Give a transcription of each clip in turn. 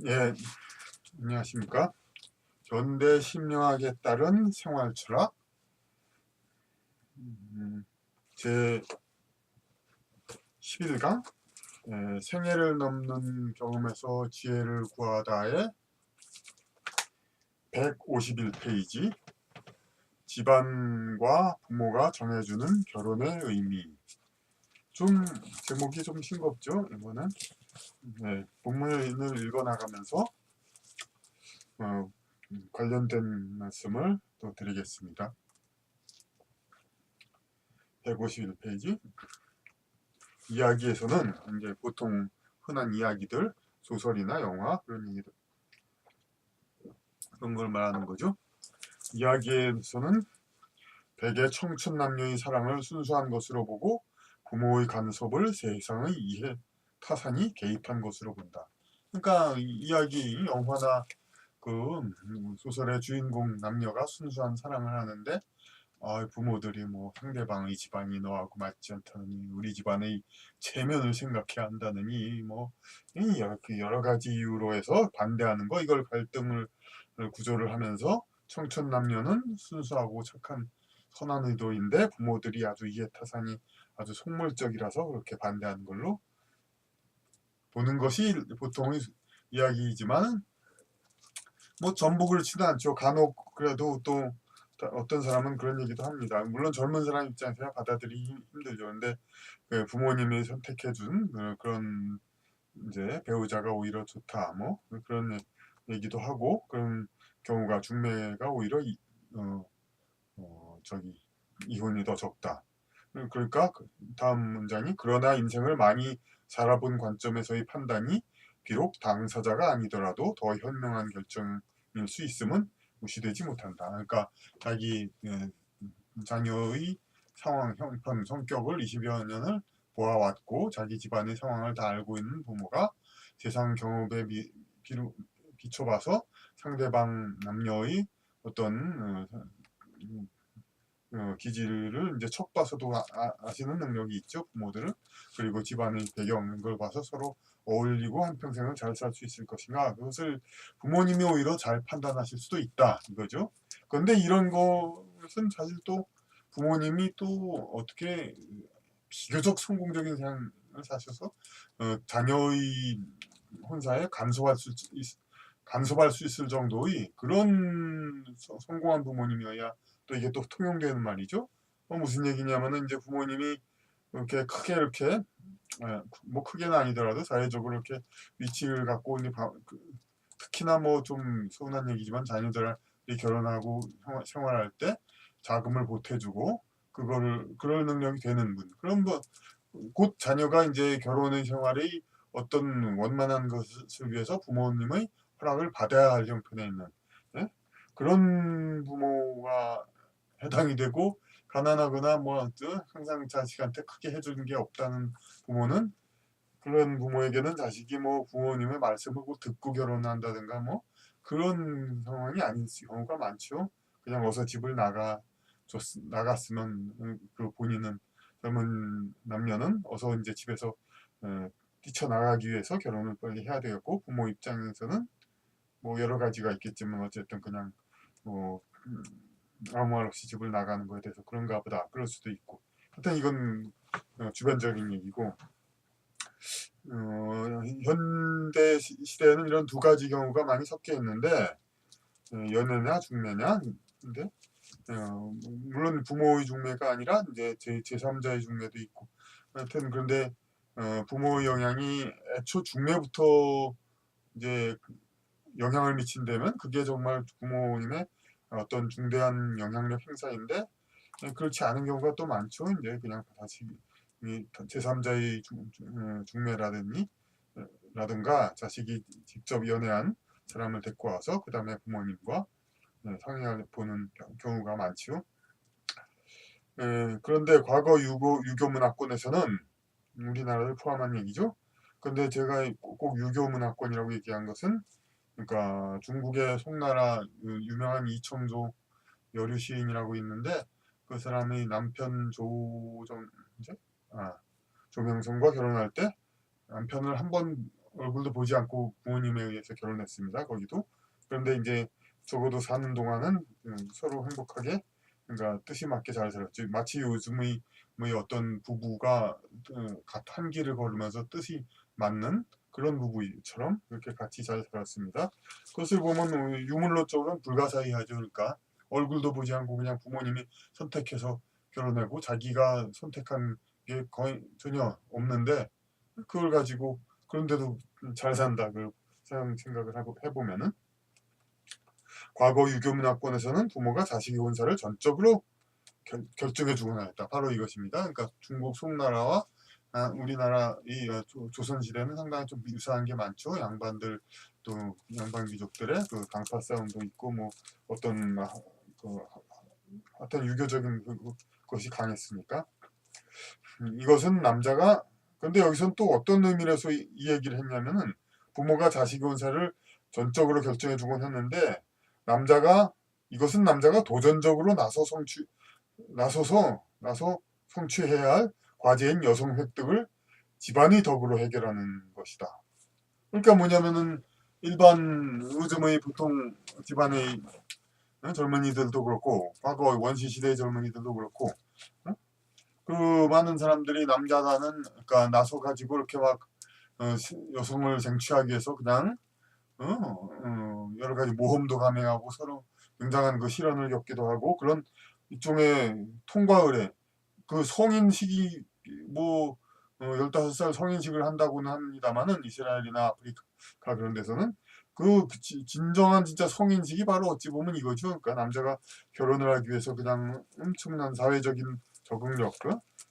예, 안녕하십니까. 현대 심리학에 따른 생활 철학, 제 11강, 생애를 넘는 경험에서 지혜를 구하다의 151페이지, 집안과 부모가 정해주는 결혼의 의미. 좀 제목이 좀 싱겁죠, 이거는. 본문을 읽어나가면서 관련된 말씀을 또 드리겠습니다. 151페이지. 이야기에서는 이제 보통 흔한 이야기들, 소설이나 영화 그런 얘기들, 그런 걸 말하는 거죠. 이야기에서는 대개 청춘 남녀의 사랑을 순수한 것으로 보고 부모의 간섭을 세상의 이해 타산이 개입한 것으로 본다. 그러니까 이야기 영화나 그 소설의 주인공 남녀가 순수한 사랑을 하는데, 부모들이 뭐 상대방의 집안이 너하고 맞지 않다느니, 우리 집안의 체면을 생각해야 한다느니, 뭐 여러 가지 이유로 해서 반대하는 거, 이걸 갈등을 구조를 하면서 청춘 남녀는 순수하고 착한 선한 의도인데 부모들이 아주 이해타산이 아주 속물적이라서 그렇게 반대하는 걸로 보는 것이 보통의 이야기이지만, 뭐 전부 그렇지도 않죠. 간혹 그래도 또 어떤 사람은 그런 얘기도 합니다. 물론 젊은 사람 입장에서 받아들이기 힘들죠. 근데 그 부모님이 선택해준 그런 이제 배우자가 오히려 좋다, 뭐 그런 얘기도 하고, 그런 경우가 중매가 오히려 저기 이혼이 더 적다. 그러니까 다음 문장이, 그러나 인생을 많이 살아본 관점에서의 판단이 비록 당사자가 아니더라도 더 현명한 결정일 수 있음은 무시되지 못한다. 그러니까 자기 자녀의 상황, 형편, 성격을 20여 년을 보아왔고 자기 집안의 상황을 다 알고 있는 부모가 세상 경험에 비춰봐서 상대방 남녀의 어떤 기질을 이제 척 봐서도 아시는 능력이 있죠, 부모들은. 그리고 집안의 배경, 걸 봐서 서로 어울리고 한평생을 잘 살 수 있을 것인가, 그것을 부모님이 오히려 잘 판단하실 수도 있다, 이거죠. 그런데 이런 것은 사실 또 부모님이 또 어떻게 비교적 성공적인 삶을 사셔서 자녀의 혼사에 간섭할 수 있을 정도의 그런 성공한 부모님이어야 또 이게 또 통용되는 말이죠. 무슨 얘기냐면은 이제 부모님이 이렇게 크게 이렇게 뭐 크게는 아니더라도 사회적으로 이렇게 위치를 갖고 특히나 뭐 좀 서운한 얘기지만 자녀들이 결혼하고 생활할 때 자금을 보태주고 그거를 그럴 능력이 되는 분, 그런 분, 곧 자녀가 이제 결혼의 생활의 어떤 원만한 것을 위해서 부모님의 허락을 받아야 할 형편에 있는, 예? 그런 부모가 해당이 되고, 가난하거나 뭐 항상 자식한테 크게 해주는 게 없다는 부모는, 그런 부모에게는 자식이 뭐 부모님의 말씀을 꼭 듣고 결혼한다든가 뭐 그런 상황이 아닌 경우가 많죠. 그냥 어서 집을 나갔으면, 그 본인은, 젊은 남녀는 어서 이제 집에서 뛰쳐나가기 위해서 결혼을 빨리 해야 되겠고, 부모 입장에서는 뭐 여러 가지가 있겠지만 어쨌든 그냥 뭐 아무 말 없이 집을 나가는 거에 대해서 그런가 보다, 그럴 수도 있고. 하여튼 이건 주관적인 얘기고, 현대 시대에는 이런 두 가지 경우가 많이 섞여 있는데, 연애냐 중매냐. 근데 물론 부모의 중매가 아니라 이제 제3자의 중매도 있고, 하여튼 그런데 부모의 영향이 애초 중매부터 이제 영향을 미친다면 그게 정말 부모님의 어떤 중대한 영향력 행사인데, 그렇지 않은 경우가 또 많죠. 이제 그냥 다시 제3자의 중매라든지 라든가 자식이 직접 연애한 사람을 데리고 와서 그 다음에 부모님과 상의해 보는 경우가 많지요. 그런데 과거 유교 문화권에서는, 우리나라를 포함한 얘기죠. 근데 제가 꼭 유교 문화권이라고 얘기한 것은, 그러니까 중국의 송나라 유명한 이청조 여류 시인이라고 있는데, 그 사람이 남편 조명성과 결혼할 때 남편을 한 번 얼굴도 보지 않고 부모님에 의해서 결혼했습니다. 거기도. 그런데 이제 적어도 사는 동안은 서로 행복하게, 그러니까 뜻이 맞게 잘 살았죠. 마치 요즘의 뭐 어떤 부부가 한 길을 걸으면서 뜻이 맞는 그런 부부처럼 그렇게 같이 잘 살았습니다. 그것을 보면 유물론적으로는 불가사의하죠. 그러니까 얼굴도 보지 않고 그냥 부모님이 선택해서 결혼하고 자기가 선택한 게 거의 전혀 없는데 그걸 가지고 그런데도 잘 산다. 그 생각을 해보면은 과거 유교 문화권에서는 부모가 자식의 혼사를 전적으로 결정해주곤 하였다. 바로 이것입니다. 그러니까 중국 송나라와 우리나라 이 조선시대는 상당히 좀 유사한 게 많죠. 양반들 또 양반 귀족들의 그 강파 싸움도 있고 뭐 어떤 그 어떤 유교적인 것이 강했으니까 이것은 남자가 근데 여기서는 또 어떤 의미에서 이 얘기를 했냐면은 부모가 자식의 혼사를 전적으로 결정해주곤 했는데 이것은 남자가 도전적으로 나서 성취해야 할 과제인 여성 획득을 집안의 덕으로 해결하는 것이다. 그러니까 뭐냐면은 일반 요즘의 보통 집안의 젊은이들도 그렇고 과거 원시 시대의 젊은이들도 그렇고 그 많은 사람들이 남자다는 그러니까 나서 가지고 이렇게 막 여성을 쟁취하기 위해서 그냥 여러 가지 모험도 감행하고 서로 굉장한 그 실현을 겪기도 하고 그런 일종의 통과 의례 그 성인식이 뭐 15살 성인식을 한다고는 합니다만은 이스라엘이나 아프리카 그런 데서는 진정한 진짜 성인식이 바로 어찌 보면 이거죠. 그러니까 남자가 결혼을 하기 위해서 그냥 엄청난 사회적인 적응력,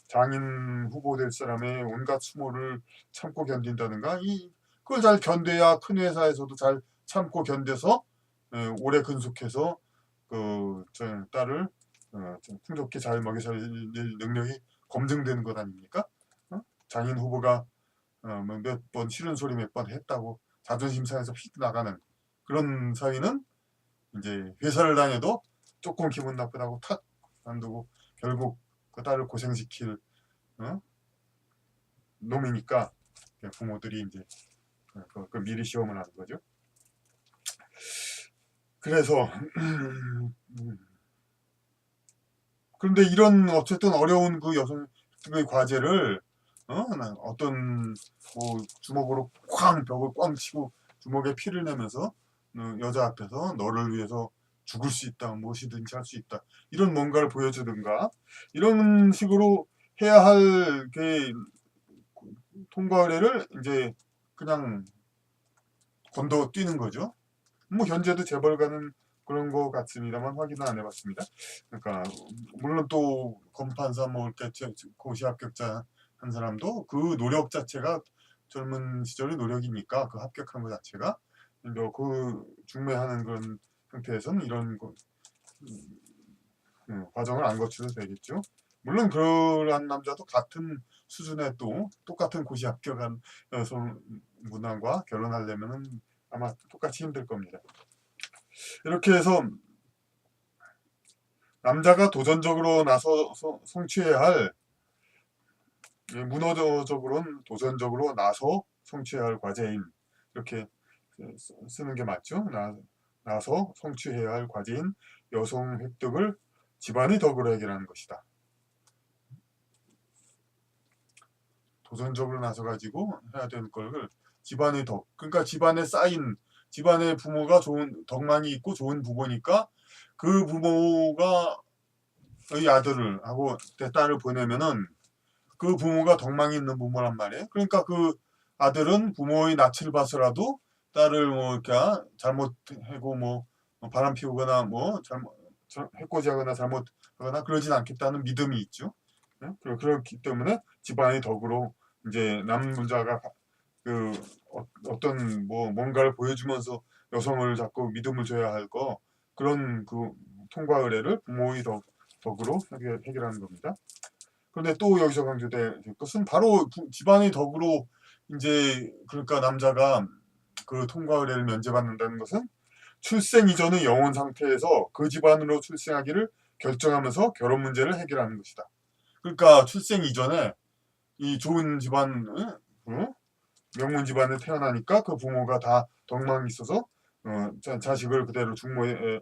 장인 후보 될 사람의 온갖 수모를 참고 견딘다든가 그걸 잘 견뎌야 큰 회사에서도 잘 참고 견뎌서 오래 근속해서 딸을 좀 풍족히 잘 먹여 살릴 능력이 검증되는 것 아닙니까? 장인 후보가 몇 번 싫은 소리 몇 번 했다고 자존심 상해서 휙 나가는 그런 사위는 이제 회사를 다녀도 조금 기분 나쁘다고 탁 안두고 결국 그 딸을 고생시킬 놈이니까 부모들이 이제 그 미리 시험을 하는 거죠. 그래서 그런데 이런 어쨌든 어려운 그 여성의 과제를 어떤 뭐 주먹으로 쾅 벽을 꽝 치고 주먹에 피를 내면서 여자 앞에서 너를 위해서 죽을 수 있다 무엇이든지 할 수 있다 이런 뭔가를 보여주든가 이런 식으로 해야 할 그 통과 의례를 이제 그냥 건너뛰는 거죠. 뭐 현재도 재벌 가는 그런 거 같습니다만 확인은 안 해봤습니다. 그러니까 물론 또 검판사 뭐 이렇게 고시 합격자 한 사람도 그 노력 자체가 젊은 시절의 노력이니까 그 합격한 것 자체가 그 중매하는 그런 형태에서는 이런 과정을 안 거쳐도 되겠죠. 물론 그러한 남자도 같은 수준의 또 똑같은 고시 합격한 여성 문항과 결혼하려면은 아마 똑같이 힘들 겁니다. 이렇게 해서 남자가 도전적으로 나서 성취해야 할 문화적으로는 도전적으로 나서 성취해야 할 과제인 이렇게 쓰는 게 맞죠. 나서 성취해야 할 과제인 여성 획득을 집안의 덕으로 해결하는 것이다. 도전적으로 나서 가지고 해야 되는 걸 집안의 덕 그러니까 집안에 쌓인 집안의 부모가 좋은 덕망이 있고 좋은 부모니까 그 부모가 의 아들을 하고 딸을 보내면은 그 부모가 덕망이 있는 부모란 말이에요. 그러니까 그 아들은 부모의 낯을 봐서라도 딸을 뭐 이렇게 잘못하고 뭐 바람 피우거나 뭐 해코지하거나 잘못하거나 그러진 않겠다는 믿음이 있죠. 그렇기 때문에 집안의 덕으로 이제 남자가 그 어떤 뭐 뭔가를 보여주면서 여성을 자꾸 믿음을 줘야 할 거 그런 그 통과 의례를 부모의 덕으로 해결하는 겁니다. 그런데 또 여기서 강조될 것은 바로 집안의 덕으로 이제 그러니까 남자가 그 통과 의례를 면제받는다는 것은 출생 이전의 영혼 상태에서 그 집안으로 출생하기를 결정하면서 결혼 문제를 해결하는 것이다. 그러니까 출생 이전에 이 좋은 집안 명문 집안에 태어나니까 그 부모가 다 덕망이 있어서 자식을 그대로 중모에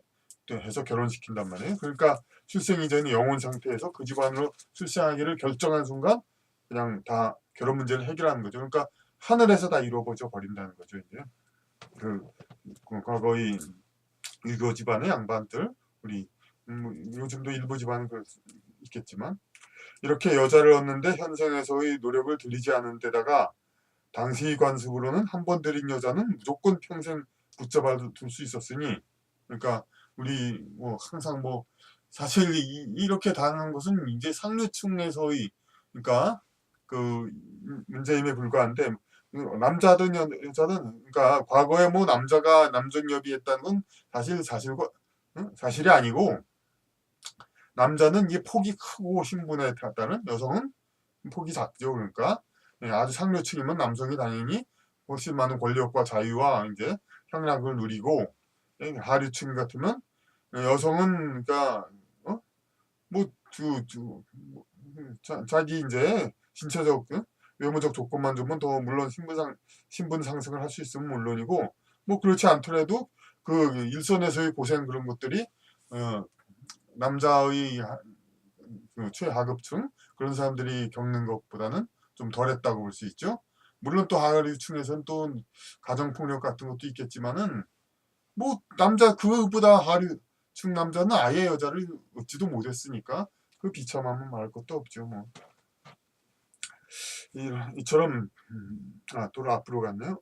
해서 결혼시킨단 말이에요. 그러니까 출생 이전의 영혼 상태에서 그 집안으로 출생하기를 결정한 순간 그냥 다 결혼 문제를 해결하는 거죠. 그러니까 하늘에서 다 이루어져 버린다는 거죠. 이제 그 과거의 유교 집안의 양반들, 우리 요즘도 일부 집안은 있겠지만 이렇게 여자를 얻는데 현생에서의 노력을 들이지 않은 데다가 당시 관습으로는 한 번 들인 여자는 무조건 평생 붙잡아 둘 수 있었으니, 그러니까 우리 뭐 항상 뭐 사실 이렇게 다는 것은 이제 상류층에서의, 그러니까 그 문제임에 불과한데, 남자든 여자든, 그러니까 과거에 뭐 남자가 남존여비했다는 건 사실이 아니고, 남자는 이게 폭이 크고 신분에 따른, 여성은 폭이 작죠. 그러니까 아주 상류층이면 남성이 당연히 훨씬 많은 권력과 자유와 이제 향락을 누리고, 하류층 같으면 여성은 그러니까 자기 이제 신체적 외모적 조건만 주면 더 물론 신분 상승을 할 수 있으면 물론이고, 뭐 그렇지 않더라도 그 일선에서의 고생 그런 것들이 남자의 그 최하급층 그런 사람들이 겪는 것보다는 좀 덜했다고 볼 수 있죠. 물론 또 하류층에서는 또 가정폭력 같은 것도 있겠지만은 뭐 남자 그보다 하류층 남자는 아예 여자를 얻지도 못했으니까 그 비참함은 말할 것도 없죠. 뭐 이처럼 또 앞으로 갔네요.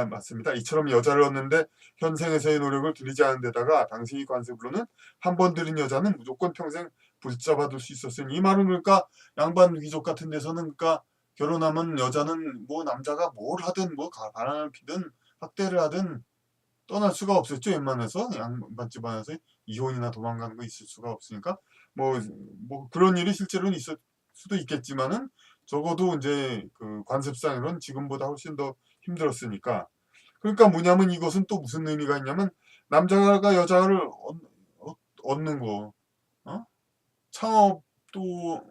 맞습니다. 이처럼 여자를 얻는데 현생에서의 노력을 들이지 않은 데다가 당시 관습으로는 한 번 들인 여자는 무조건 평생 붙잡아둘 수 있었으니, 이 말은 그러니까 양반 귀족 같은 데서는 그러니까 결혼하면 여자는 뭐 남자가 뭘 하든 뭐 바람을 피든 학대를 하든 떠날 수가 없었죠. 웬만해서 양반 집안에서 이혼이나 도망가는 거 있을 수가 없으니까 뭐 그런 일이 실제로는 있을 수도 있겠지만은 적어도 이제 그 관습상으로는 지금보다 훨씬 더 힘들었으니까. 그러니까 뭐냐면 이것은 또 무슨 의미가 있냐면 남자가 여자를 얻는 거, 창업도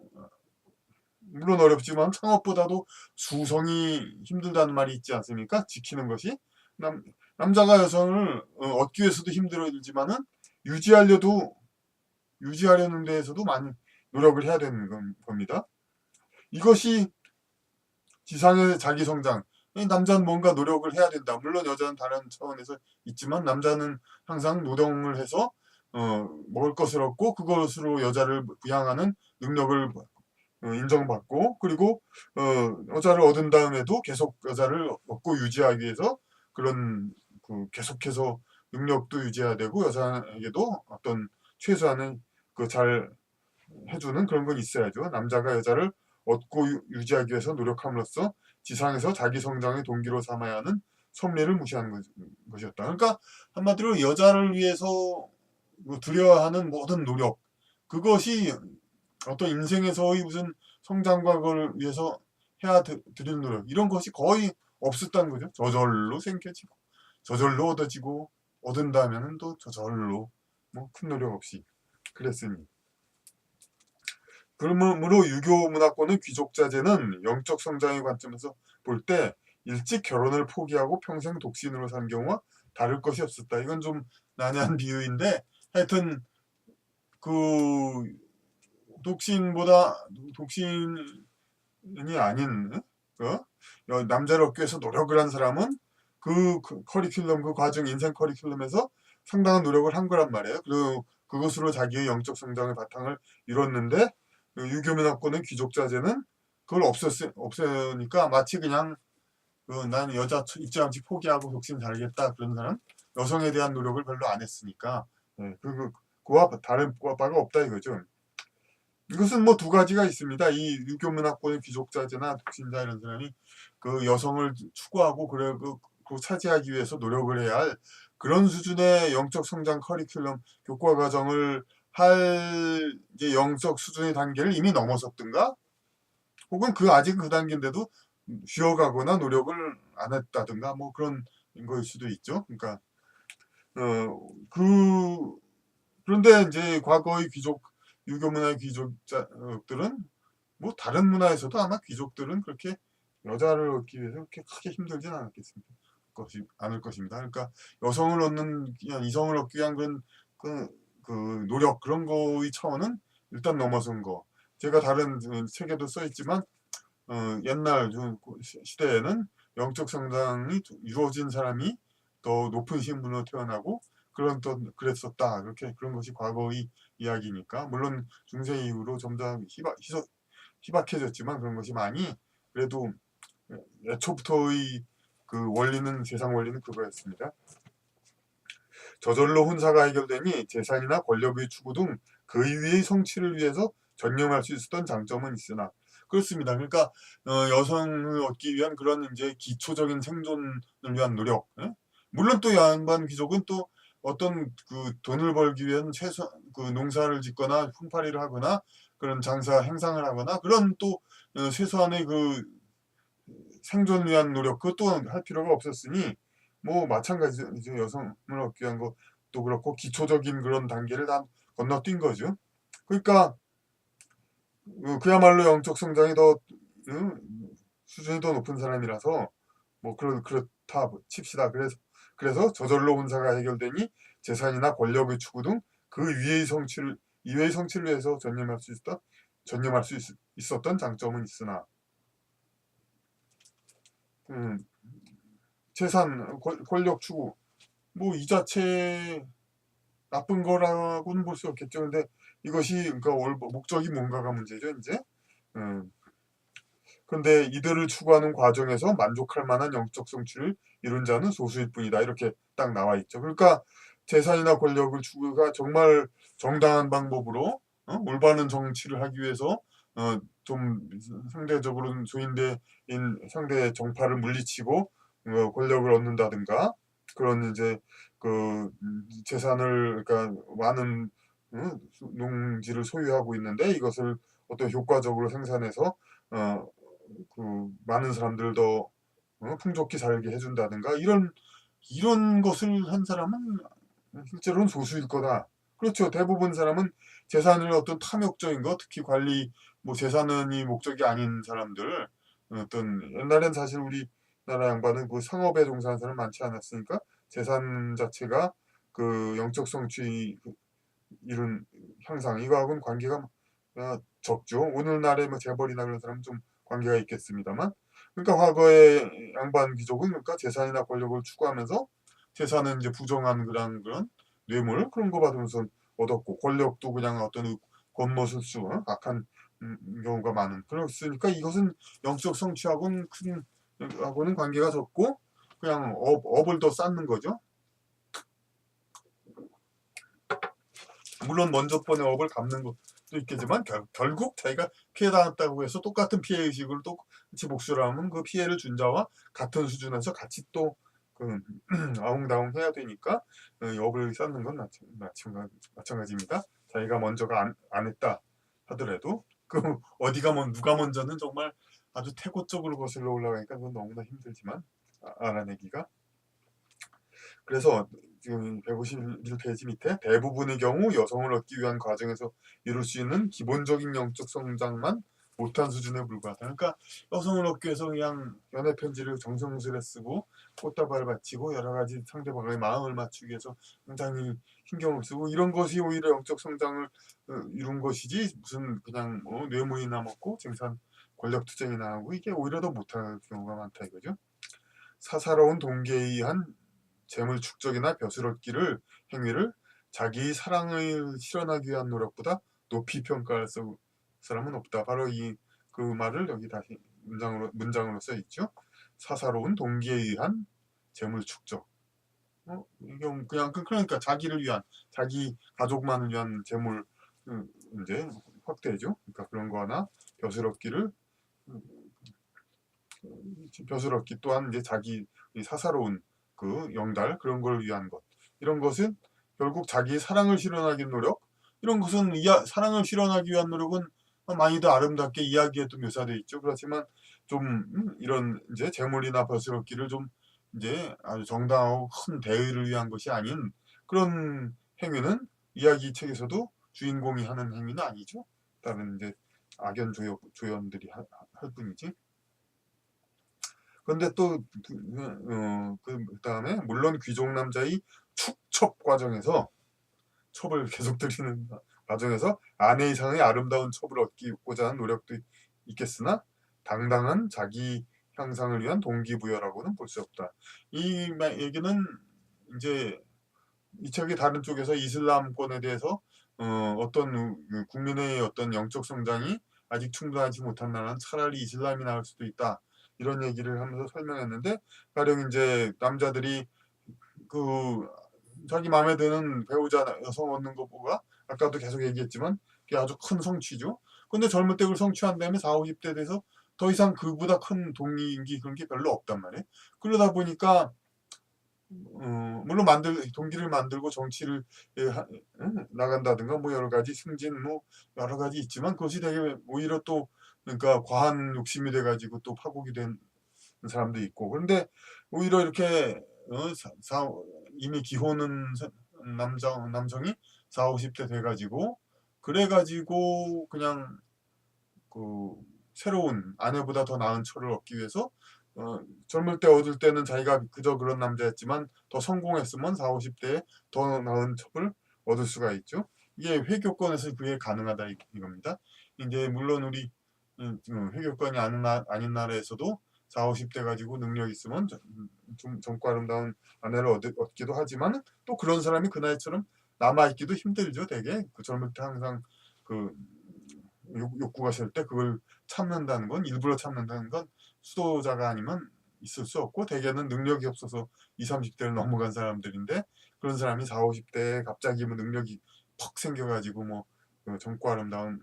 물론 어렵지만 창업보다도 수성이 힘들다는 말이 있지 않습니까? 지키는 것이 남자가 여성을 얻기 위해서도 힘들지만은 유지하려는 데에서도 많이 노력을 해야 되는 겁니다. 이것이 지상의 자기 성장. 남자는 뭔가 노력을 해야 된다. 물론 여자는 다른 차원에서 있지만 남자는 항상 노동을 해서 먹을 것을 얻고 그것으로 여자를 부양하는 능력을 인정받고, 그리고 여자를 얻은 다음에도 계속 여자를 얻고 유지하기 위해서 그런 계속해서 능력도 유지해야 되고 여자에게도 어떤 최소한의 잘 해주는 그런 건 있어야죠. 남자가 여자를 얻고 유지하기 위해서 노력함으로써 지상에서 자기 성장의 동기로 삼아야 하는 섭리를 무시하는 것이었다. 그러니까 한마디로 여자를 위해서 두려워야 하는 모든 노력, 그것이 어떤 인생에서의 무슨 성장과 그걸 위해서 해야 드릴 노력, 이런 것이 거의 없었다는 거죠. 저절로 생겨지고 저절로 얻어지고 얻은 다음에는 또 저절로 뭐 큰 노력 없이 그랬으니. 그러므로 유교 문화권의 귀족 자제는 영적 성장의 관점에서 볼 때 일찍 결혼을 포기하고 평생 독신으로 산 경우와 다를 것이 없었다. 이건 좀 난해한 비유인데 하여튼 그 독신이 아닌 남자를 얻기 위해서 노력을 한 사람은 그 커리큘럼, 그 과정, 인생 커리큘럼에서 상당한 노력을 한 거란 말이에요. 그리고 그것으로 자기의 영적 성장의 바탕을 이뤘는데 유교문화권의 귀족 자제는 그걸 없애니까 마치 그냥 난 여자 일찌감치 포기하고 독신 살겠다 그런 사람, 여성에 대한 노력을 별로 안 했으니까 그와 다른 바가 없다 이거죠. 이것은 뭐 두 가지가 있습니다. 이 유교문화권의 귀족자제나 독신자 이런 사람이 그 여성을 추구하고 그 차지하기 위해서 노력을 해야 할 그런 수준의 영적 성장 커리큘럼 교과 과정을 할 이제 영적 수준의 단계를 이미 넘어섰든가, 혹은 아직 그 단계인데도 쉬어가거나 노력을 안 했다든가 뭐 그런 거일 수도 있죠. 그러니까 그런데 이제 과거의 유교 문화의 귀족들은 뭐 다른 문화에서도 아마 귀족들은 그렇게 여자를 얻기 위해서 그렇게 크게 힘들진 않을 것입니다. 그러니까 여성을 얻는 그냥 이성을 얻기 위한 그 노력 그런 거의 차원은 일단 넘어선 거. 제가 다른 책에도 써 있지만 옛날 시대에는 영적 성장이 이루어진 사람이 더 높은 신분으로 태어나고 또 그랬었다. 그런 것이 과거의 이야기니까 물론 중세 이후로 점점 희박해졌지만 그런 것이 많이 그래도 애초부터의 그 원리는 세상 원리는 그거였습니다. 저절로 혼사가 해결되니 재산이나 권력의 추구 등 그 이외의 성취를 위해서 전념할 수 있었던 장점은 있으나 그렇습니다. 그러니까 여성을 얻기 위한 그런 이제 기초적인 생존을 위한 노력. 예? 물론 또 양반 귀족은 또 어떤 그 돈을 벌기 위한 그 농사를 짓거나 품팔이를 하거나 그런 장사 행상을 하거나 그런 또 최소한의 그 생존을 위한 노력 그것도 할 필요가 없었으니 뭐 마찬가지죠. 이제 여성을 얻기 위한 것도 그렇고 기초적인 그런 단계를 다 건너뛴 거죠. 그러니까 그야말로 영적 성장이 더 수준이 더 높은 사람이라서 뭐 그렇다 칩시다. 그래서 저절로 혼사가 해결되니 재산이나 권력의 추구 등 그 이외의 성취를 위해서 전념할 수 있었던 장점은 있으나 재산, 권력 추구 뭐 이 자체 나쁜 거라고는 볼 수 없겠죠. 근데 이것이 그러니까 목적이 뭔가가 문제죠, 이제. 그런데 이들을 추구하는 과정에서 만족할 만한 영적 성취를 이룬 자는 소수일 뿐이다. 이렇게 딱 나와 있죠. 그러니까 재산이나 권력을 추구가 정말 정당한 방법으로 올바른 정치를 하기 위해서 좀 상대적으로 소인대인 상대 정파를 물리치고 권력을 얻는다든가 그런 이제 그 재산을 그러니까 많은 농지를 소유하고 있는데 이것을 어떤 효과적으로 생산해서 그 많은 사람들 더 풍족히 살게 해준다든가 이런 것을 한 사람은 실제로는 소수일 거다. 그렇죠. 대부분 사람은 재산을 어떤 탐욕적인 거, 특히 관리 뭐 재산이 목적이 아닌 사람들 어떤 옛날엔 사실 우리나라 양반은 그 상업에 종사하는 사람 많지 않았으니까 재산 자체가 그 영적 성취 이룬 향상 이거하고는 관계가 적죠. 오늘날의 뭐 재벌이나 그런 사람은 좀 관계가 있겠습니다만 그러니까 과거의 양반 귀족은 그러니까 재산이나 권력을 추구하면서 재산은 이제 부정한 그런 뇌물 그런 거 받으면서 얻었고 권력도 그냥 어떤 권모술수 악한 경우가 많은 그렇으니까 이것은 영적 성취하고는 하고는 관계가 적고 그냥 업을 더 쌓는 거죠. 물론 먼저 번에 업을 갚는 것도 있겠지만 결국 자기가 피해 당했다고 해서 똑같은 피해 의식으로 똑같이 복수를 하면 그 피해를 준 자와 같은 수준에서 같이 또 아웅다웅 해야 되니까 업을 쌓는 건 마찬가지입니다. 자기가 먼저가 안 했다 하더라도 그 누가 먼저는 정말 아주 태고적으로 거슬러 올라가니까 그건 너무나 힘들지만 알아내기가 그래서 지금 151페이지 밑에 대부분의 경우 여성을 얻기 위한 과정에서 이룰 수 있는 기본적인 영적 성장만 못한 수준에 불과하다. 그러니까 여성을 얻기 위해서 그냥 연애 편지를 정성스레 쓰고 꽃다발 바치고 여러 가지 상대방의 마음을 맞추기 위해서 굉장히 신경을 쓰고 이런 것이 오히려 영적 성장을 이룬 것이지 무슨 그냥 뇌물이나 먹고 생산 권력 투쟁이나 하고 이게 오히려 더 못할 경우가 많다 이거죠. 사사로운 동기에 의한 재물 축적이나 벼슬 얻기를 행위를 자기 사랑을 실현하기 위한 노력보다 높이 평가할 사람은 없다. 바로 그 말을 여기 다시 문장으로 써 있죠. 사사로운 동기에 의한 재물 축적. 이건 그냥 그러니까 자기를 위한 자기 가족만을 위한 재물 이제 확대죠. 그러니까 그런 거나 벼슬 얻기를 벼슬 얻기 또한 이제 자기 사사로운 그 영달 그런 걸 위한 것 이런 것은 결국 자기 사랑을 실현하기 위한 노력 이런 것은 사랑을 실현하기 위한 노력은 많이 더 아름답게 이야기에도 묘사되어 있죠. 그렇지만 좀 이런 이제 재물이나 벼슬 얻기를 좀 이제 아주 정당하고 큰 대의를 위한 것이 아닌 그런 행위는 이야기 책에서도 주인공이 하는 행위는 아니죠. 다른 이제 악연 조연들이 할 뿐이지. 그런데 또 그다음에 물론 귀족 남자의 축첩 과정에서 첩을 계속 들이는 과정에서 아내 이상의 아름다운 첩을 얻고자 하는 노력도 있겠으나 당당한 자기 향상을 위한 동기부여라고는 볼 수 없다. 이 얘기는 이제 이 책의 다른 쪽에서 이슬람권에 대해서 어떤 국민의 어떤 영적 성장이 아직 충분하지 못한 나라는 차라리 이슬람이 나을 수도 있다. 이런 얘기를 하면서 설명했는데 가령 이제 남자들이 그 자기 마음에 드는 배우자 여성 얻는 것보다 아까도 계속 얘기했지만 그게 아주 큰 성취죠. 근데 젊을 때 그걸 성취한 다음에 40, 50대 돼서 더 이상 그보다 큰 동기 그런 게 별로 없단 말이에요. 그러다 보니까 물론 동기를 만들고 정치를 나간다든가 뭐 여러 가지 승진 뭐 여러 가지 있지만 그것이 되게 오히려 또 그러니까 과한 욕심이 돼가지고 또 파국이 된 사람도 있고 그런데 오히려 이렇게 이미 기혼은 남성이 40, 50대 돼가지고 그래가지고 그냥 그 새로운 아내보다 더 나은 처를 얻기 위해서 젊을 때 얻을 때는 자기가 그저 그런 남자였지만 더 성공했으면 40, 50대에 더 나은 첩을 얻을 수가 있죠. 이게 회교권에서 그게 가능하다 이겁니다. 이제 물론 우리 회교권이 아닌 나라에서도 40, 50대 가지고 능력 있으면 좀 젊고 아름다운 아내를 얻기도 하지만 또 그런 사람이 그 나이처럼 남아있기도 힘들죠. 되게 그 젊을 때 항상 그 욕구가 셀 때 그걸 참는다는 건 일부러 참는다는 건 수도자가 아니면 있을 수 없고 대개는 능력이 없어서 20, 30대를 넘어간 사람들인데 그런 사람이 40, 50대에 갑자기 뭐 능력이 퍽 생겨가지고 뭐 젊고 아름다운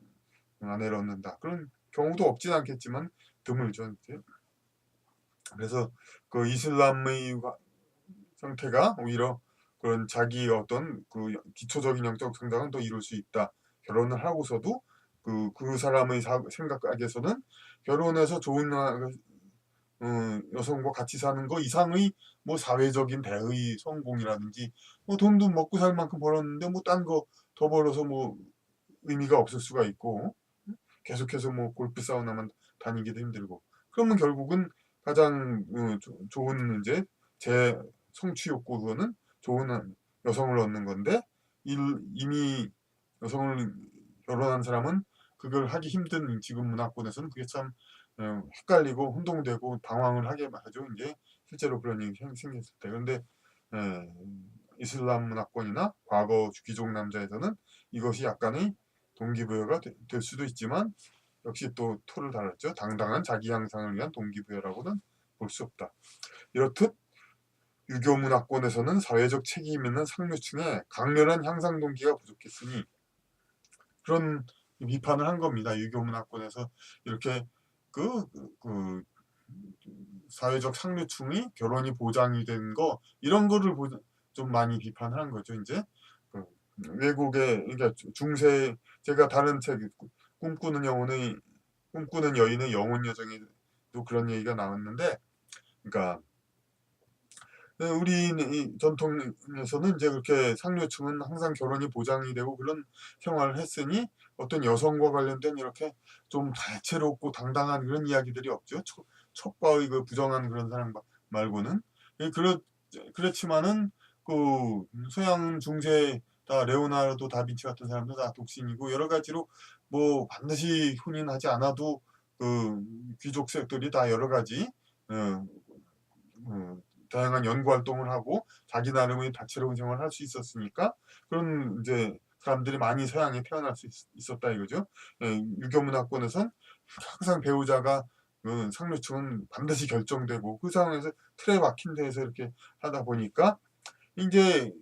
아내를 얻는다 그런 경우도 없진 않겠지만 드물죠. 이제. 그래서 그 이슬람의 상태가 오히려 그런 자기 어떤 그 기초적인 영적 성장은 더 이룰 수 있다. 결혼을 하고서도 그 사람의 생각에서는 결혼해서 좋은 여성과 같이 사는 거 이상의 뭐 사회적인 대의 성공이라든지 뭐 돈도 먹고 살 만큼 벌었는데 뭐 딴 거 더 벌어서 뭐 의미가 없을 수가 있고 계속해서 뭐 골프 사우나만 다니기도 힘들고 그러면 결국은 가장 좋은 이제 제 성취 욕구는 좋은 여성을 얻는 건데 이미 여성을 결혼한 사람은 그걸 하기 힘든 지금 문화권에서는 그게 참 헷갈리고 혼동되고 방황을 하게 하죠. 이제 실제로 그런 일이 생겼을 때. 그런데 이슬람 문화권이나 과거 귀족 남자에서는 이것이 약간의 동기부여가 될 수도 있지만 역시 또 토를 달았죠. 당당한 자기 향상을 위한 동기부여라고는 볼 수 없다. 이렇듯 유교 문화권에서는 사회적 책임 있는 상류층에 강렬한 향상 동기가 부족했으니 그런 비판을 한 겁니다. 유교 문화권에서 이렇게 그 사회적 상류층이 결혼이 보장이 된 거 이런 거를 좀 많이 비판을 한 거죠. 이제 외국의 그러니까 중세 제가 다른 책 꿈꾸는 여인의 영혼 여정에도 그런 얘기가 나왔는데 그러니까 우리 전통에서는 이제 그렇게 상류층은 항상 결혼이 보장이 되고 그런 생활을 했으니 어떤 여성과 관련된 이렇게 좀 다채롭고 당당한 그런 이야기들이 없죠. 첩과의 그 부정한 그런 사랑 말고는 그렇지만은 그 서양 중세 다 레오나르도 다빈치 같은 사람들 다 독신이고 여러 가지로 뭐 반드시 혼인하지 않아도 그 귀족색들이 다 여러 가지 어, 어, 다양한 연구 활동을 하고 자기 나름의 다채로운 생활을 할 수 있었으니까 그런 이제 사람들이 많이 서양에 태어날 수 있었다 이거죠. 유교 문화권에선 항상 배우자가 상류층은 반드시 결정되고 그 상황에서 틀에 박힌 데에서 이렇게 하다 보니까 이제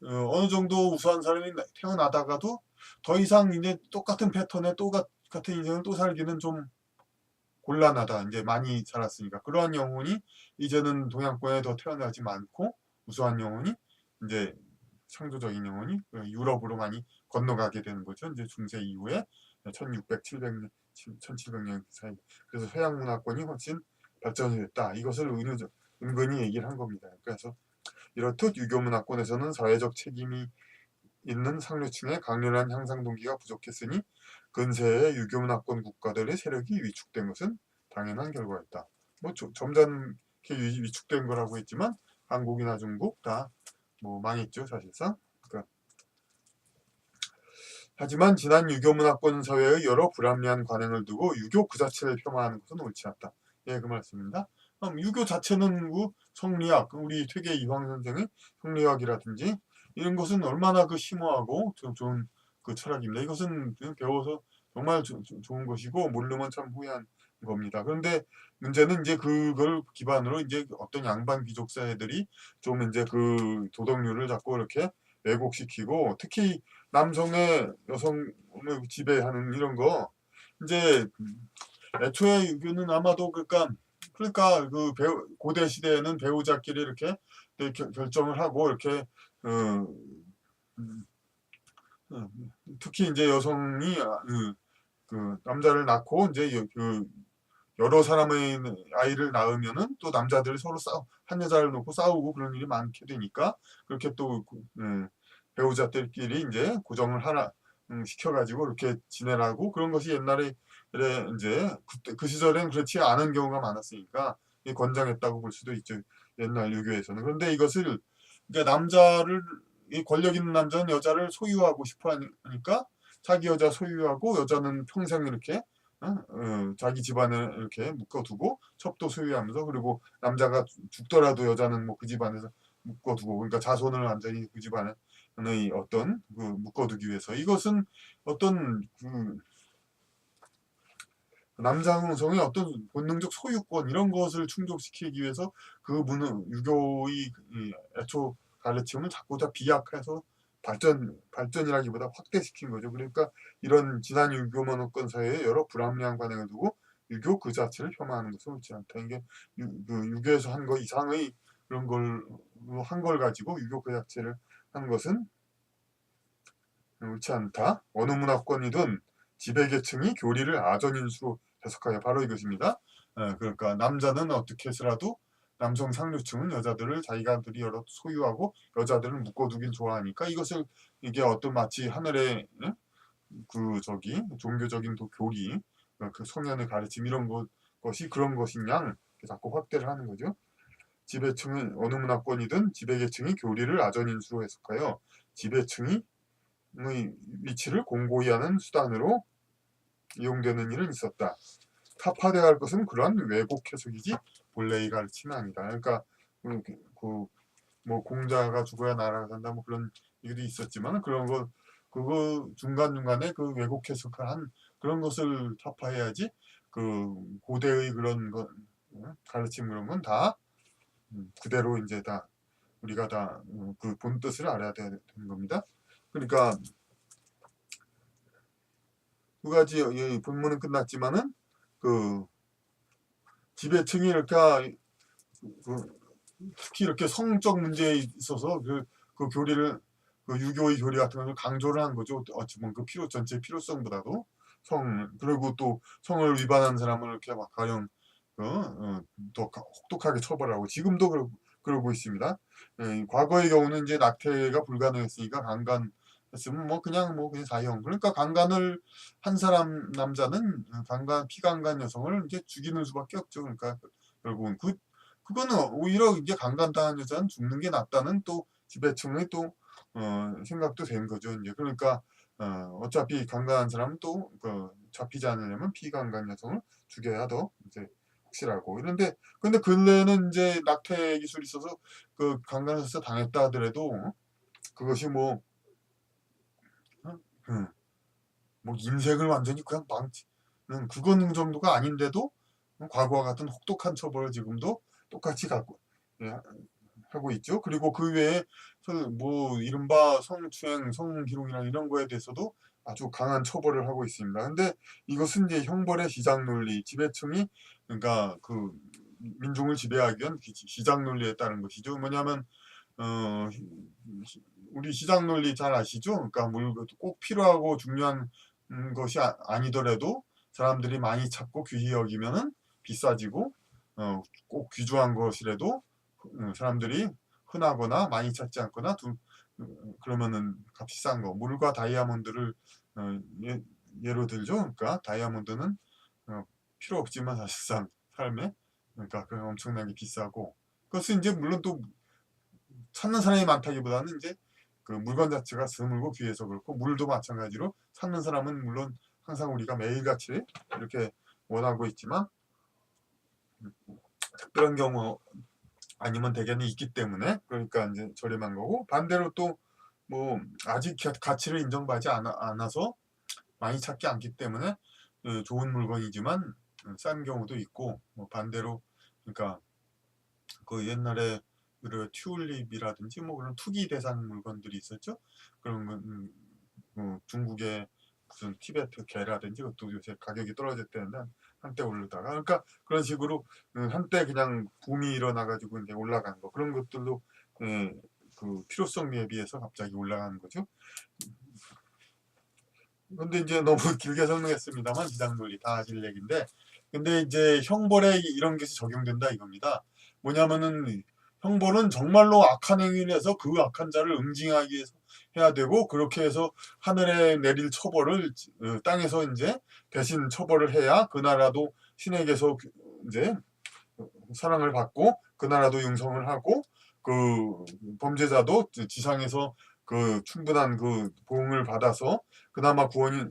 어느 정도 우수한 사람이 태어나다가도 더 이상 이제 똑같은 패턴에 같은 인생을 또 살기는 좀 곤란하다. 이제 많이 자랐으니까. 그러한 영혼이 이제는 동양권에 더 태어나지 않고 우수한 영혼이 이제 창조적인 영혼이 유럽으로 많이 건너가게 되는 거죠. 이제 중세 이후에 1600, 700년, 1700년 사이. 그래서 서양 문화권이 훨씬 발전이 됐다. 이것을 은근히 얘기를 한 겁니다. 그래서 이렇듯 유교 문화권에서는 사회적 책임이 있는 상류층의 강렬한 향상 동기가 부족했으니 근세의 유교 문화권 국가들의 세력이 위축된 것은 당연한 결과였다. 뭐 점잖은 이렇게 위축된 거라고 했지만 한국이나 중국 다 뭐 망했죠 사실상. 그러니까 하지만 지난 유교 문화권 사회의 여러 불합리한 관행을 두고 유교 그 자체를 폄하하는 것은 옳지 않다. 예, 그 말씀입니다. 유교 자체는 그 성리학, 우리 퇴계 이황 선생의 성리학이라든지 이런 것은 얼마나 그 심오하고 좋은 그 철학입니다. 이것은 그냥 배워서 정말 좋은 것이고 모르면 참 후회한 겁니다. 그런데 문제는 이제 그걸 기반으로 이제 어떤 양반 귀족 사회들이 좀 이제 그 도덕률을 자꾸 이렇게 왜곡시키고 특히 남성의 여성을 지배하는 이런 거 이제 애초에 유교는 아마도 그러니까 그 고대 시대에는 배우자끼리 이렇게 결정을 하고 이렇게 어, 음, 특히 이제 여성이 그 남자를 낳고 이제 그 여러 사람의 아이를 낳으면은 또 남자들이 서로 한 여자를 놓고 싸우고 그런 일이 많게 되니까 그렇게 또 배우자들끼리 이제 고정을 하나 시켜가지고 이렇게 지내라고 그런 것이 옛날에 이제 그때 그 시절엔 그렇지 않은 경우가 많았으니까 권장했다고 볼 수도 있죠. 옛날 유교에서는. 그런데 이것을 그러니까 남자를 이 권력 있는 남자는 여자를 소유하고 싶어 하니까 자기 여자 소유하고 여자는 평생 이렇게 자기 집안을 이렇게 묶어두고 첩도 소유하면서 그리고 남자가 죽더라도 여자는 뭐 그 집안에서 묶어두고 그러니까 자손을 완전히 그 집안의 어떤 그 묶어두기 위해서 이것은 어떤 그 남성성의 어떤 본능적 소유권 이런 것을 충족시키기 위해서 그 유교의 애초 가르침을 자꾸 다 비약해서 발전이라기보다 확대시킨 거죠. 그러니까 이런 지난 유교 문화권 사회에 여러 불합리한 관행을 두고 유교 그 자체를 폄하하는 것은 옳지 않다. 이게 그 유교에서 한 거 이상의 그런 걸 한 걸 가지고 유교 그 자체를 한 것은 옳지 않다. 어느 문화권이든 지배계층이 교리를 아전인수로 해석하여 바로 이것입니다. 그러니까 남자는 어떻게 해서라도 남성 상류층은 여자들을 자기가들이 여러 소유하고 여자들을 묶어두길 좋아하니까 이것을 이게 어떤 마치 하늘의 그 저기 종교적인 교리 그 성현의 가르침 이런 것이 그런 것인 양 자꾸 확대를 하는 거죠. 지배층은 어느 문화권이든 지배계층이 교리를 아전인수로 해석하여 지배층이 위치를 공고히 하는 수단으로 이용되는 일은 있었다. 타파되어갈 것은 그러한 왜곡 해석이지 본래의 가르침이 아니다. 그러니까 뭐 공자가 죽어야 나라가 산다 뭐 그런 얘기도 있었지만 그런 거 그거 중간중간에 그 왜곡 해석을 한 그런 것을 타파해야지 그 고대의 그런 거 가르침 그런 건 다 그대로 이제 다 우리가 다 그 본 뜻을 알아야 되는 겁니다. 그러니까 두 가지 본문은 끝났지만은 그 지배층이 이렇게 특히 이렇게 성적 문제에 있어서 그 교리를 그 유교의 교리 같은 걸 강조를 한 거죠. 어찌 보면 그 전체 필요성보다도 그리고 또 성을 위반한 사람을 이렇게 막 가령 더 혹독하게 처벌하고 지금도 그러고 있습니다. 과거의 경우는 이제 낙태가 불가능했으니까 강간했으면 그냥 사형. 그러니까 강간을 한 사람 남자는 피강간 여성을 이제 죽이는 수밖에 없죠. 그러니까 결국은 그거는 오히려 이제 강간당한 여자는 죽는 게 낫다는 또 지배층의 또 생각도 된 거죠. 이제 그러니까 어차피 강간한 사람은 또 잡히지 않으려면 피강간 여성을 죽여야 더 이제 확실하고 이런데 근데 근래에는 이제 낙태 기술이 있어서 그 강간해서 당했다 하더라도 그것이 어? 뭐 인생을 완전히 그냥 망치는 그건 정도가 아닌데도 과거와 같은 혹독한 처벌을 지금도 똑같이 예, 하고 있죠. 그리고 그 외에 뭐 이른바 성추행, 성희롱이나 이런 거에 대해서도 아주 강한 처벌을 하고 있습니다. 근데 이것은 이제 형벌의 시장 논리, 지배층이 그러니까 그 민중을 지배하기 위한 시장 논리에 따른 것이죠. 뭐냐면 어, 우리 시장 논리 잘 아시죠? 그러니까 꼭 필요하고 중요한 것이 아니더라도 사람들이 많이 찾고 귀히 여기면은 비싸지고 꼭 귀중한 것이라도 사람들이 흔하거나 많이 찾지 않거나 그러면은 값이 싼 거. 물과 다이아몬드를 예로 들죠. 그러니까 다이아몬드는 필요 없지만 사실상 삶에 그러니까 그 엄청나게 비싸고, 그것은 이제 물론 또 찾는 사람이 많다기보다는 이제 그 물건 자체가 드물고 귀해서 그렇고, 물도 마찬가지로 찾는 사람은 물론 항상 우리가 매일같이 이렇게 원하고 있지만 특별한 경우 아니면 대개는 있기 때문에, 그러니까 이제 저렴한 거고, 반대로 또 뭐 아직 가치를 인정받지 않아서 많이 찾기 않기 때문에 좋은 물건이지만 싼 경우도 있고, 뭐 반대로 그러니까 그 옛날에 그 튤립이라든지 뭐 그런 투기 대상 물건들이 있었죠. 그런 건 중국의 무슨 티베트 개라든지 그것도 요새 가격이 떨어졌다는데 한때 오르다가, 그러니까 그런 식으로 한때 그냥 붐이 일어나가지고 이제 올라간 거, 그런 것들도 그 필요성에 비해서 갑자기 올라가는 거죠. 근데 이제 너무 길게 설명했습니다만 비상 논리 다 아실 얘기인데, 근데 이제 형벌에 이런 것이 적용된다 이겁니다. 뭐냐면은 형벌은 정말로 악한 행위를 해서 그 악한 자를 응징하기 위해서 해야 되고, 그렇게 해서 하늘에 내릴 처벌을 땅에서 이제 대신 처벌을 해야 그 나라도 신에게서 이제 사랑을 받고 그 나라도 융성을 하고, 그 범죄자도 지상에서 그 충분한 그 보응을 받아서 그나마 구원이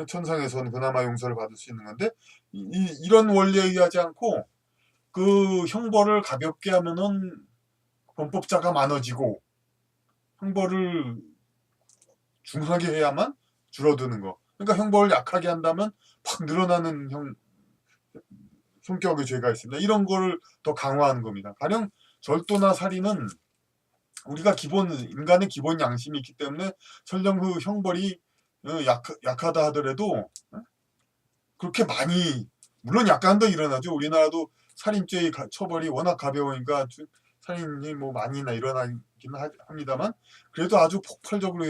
천상에서는 그나마 용서를 받을 수 있는 건데, 이런 원리에 의하지 않고 그 형벌을 가볍게 하면은 범법자가 많아지고, 형벌을 중하게 해야만 줄어드는 거. 그러니까 형벌을 약하게 한다면 팍 늘어나는 성격의 죄가 있습니다. 이런 거를 더 강화하는 겁니다. 가령 절도나 살인은 우리가 인간의 기본 양심이 있기 때문에 설령 그 형벌이 약하다 하더라도 그렇게 많이, 물론 약간도 일어나죠. 우리나라도 살인죄의 처벌이 워낙 가벼우니까 살인이 뭐 많이나 일어나긴 합니다만, 그래도 아주 폭발적으로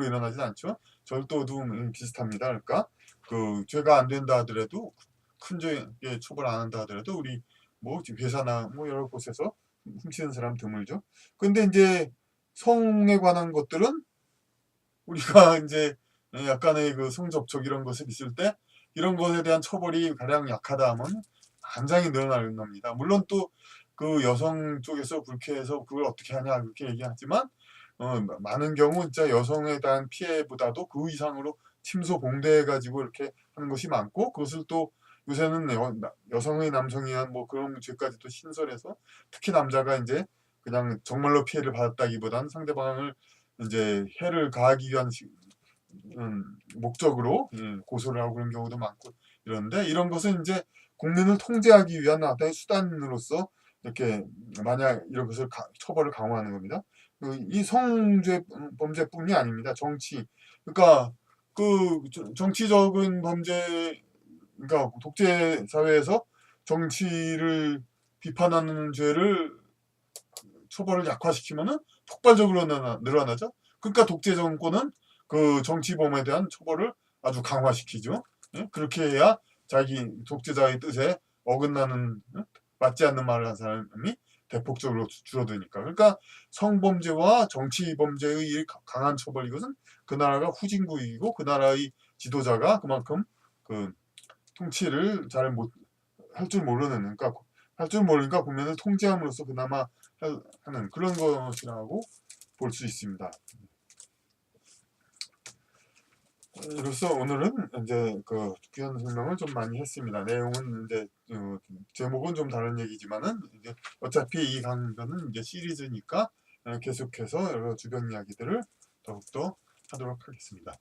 일어나진 않죠. 절도도 비슷합니다. 그러니까 그 죄가 안 된다 하더라도, 큰 죄에 처벌 안 한다 하더라도 우리 뭐 회사나 뭐 여러 곳에서 훔치는 사람 드물죠. 근데 이제 성에 관한 것들은 우리가 이제 약간의 그 성접촉 이런 것을 있을 때 이런 것에 대한 처벌이 가장 약하다 하면 굉장히 늘어나는 겁니다. 물론 또 그 여성 쪽에서 불쾌해서 그걸 어떻게 하냐 그렇게 얘기하지만, 많은 경우 진짜 여성에 대한 피해보다도 그 이상으로 침소 봉대해가지고 이렇게 하는 것이 많고, 그것을 또 요새는 여성의 남성에 의한 뭐 그런 죄까지도 신설해서, 특히 남자가 이제 그냥 정말로 피해를 받았다기보다는 상대방을 이제 해를 가하기 위한 목적으로 고소를 하고 그런 경우도 많고 이런데, 이런 것은 이제 국민을 통제하기 위한 하나의 수단으로서 이렇게 만약 이런 것을 처벌을 강화하는 겁니다. 이 성죄 범죄뿐이 아닙니다. 정치, 그러니까 그 정치적인 범죄, 그러니까 독재 사회에서 정치를 비판하는 죄를 처벌을 약화시키면은 폭발적으로 늘어나죠. 그러니까 독재 정권은 그 정치범에 대한 처벌을 아주 강화시키죠. 예? 그렇게 해야 자기 독재자의 뜻에 어긋나는, 맞지 않는 말을 한 사람이 대폭적으로 줄어드니까. 그러니까 성범죄와 정치범죄의 강한 처벌, 이것은 그 나라가 후진국이고 그 나라의 지도자가 그만큼 그 통치를 잘 못 할 줄 모르는, 그러니까 할 줄 모르니까 국민을 통제함으로써 그나마 하는 그런 것이라고 볼 수 있습니다. 이로써 오늘은 이제 그 부연 설명을 좀 많이 했습니다. 내용은 이제 제목은 좀 다른 얘기지만은 이제 어차피 이 강좌는 이제 시리즈니까 계속해서 여러 주변 이야기들을 더욱더 하도록 하겠습니다.